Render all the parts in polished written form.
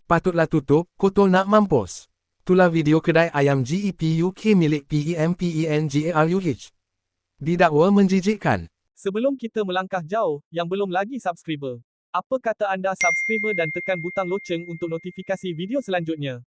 Patutlah tutup, kotor nak mampus. Itulah video kedai ayam GEP UK milik PEMPENGARUH. Didakwa menjijikkan. Sebelum kita melangkah jauh, yang belum lagi subscriber, apa kata anda subscriber dan tekan butang loceng untuk notifikasi video selanjutnya?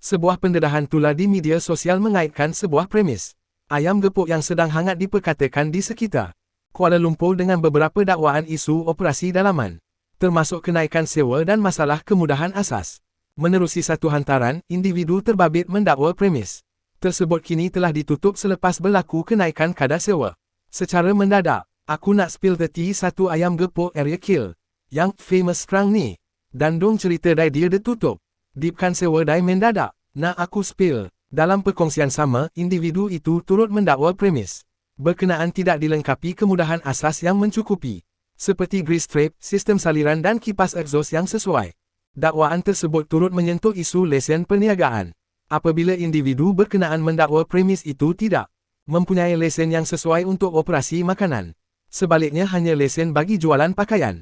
Sebuah pendedahan tular di media sosial mengaitkan sebuah premis. Ayam gepuk yang sedang hangat diperkatakan di sekitar Kuala Lumpur dengan beberapa dakwaan isu operasi dalaman, termasuk kenaikan sewa dan masalah kemudahan asas. Menerusi satu hantaran, individu terbabit mendakwa premis tersebut kini telah ditutup selepas berlaku kenaikan kadar sewa secara mendadak. Aku nak spill 31 ayam gepuk area kill yang famous sekarang ni. Dan dong cerita dai dia ditutup. Dipkan sewa dai mendadak. Nak aku spill. Dalam perkongsian sama, individu itu turut mendakwa premis berkenaan tidak dilengkapi kemudahan asas yang mencukupi, seperti grease trap, sistem saliran dan kipas exhaust yang sesuai. Dakwaan tersebut turut menyentuh isu lesen perniagaan. Apabila individu berkenaan mendakwa premis itu tidak mempunyai lesen yang sesuai untuk operasi makanan, sebaliknya hanya lesen bagi jualan pakaian.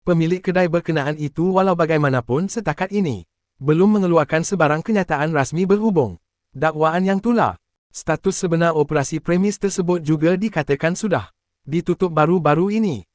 Pemilik kedai berkenaan itu walau bagaimanapun setakat ini belum mengeluarkan sebarang kenyataan rasmi berhubung dakwaan yang tular. Status sebenar operasi premis tersebut juga dikatakan sudah ditutup baru-baru ini.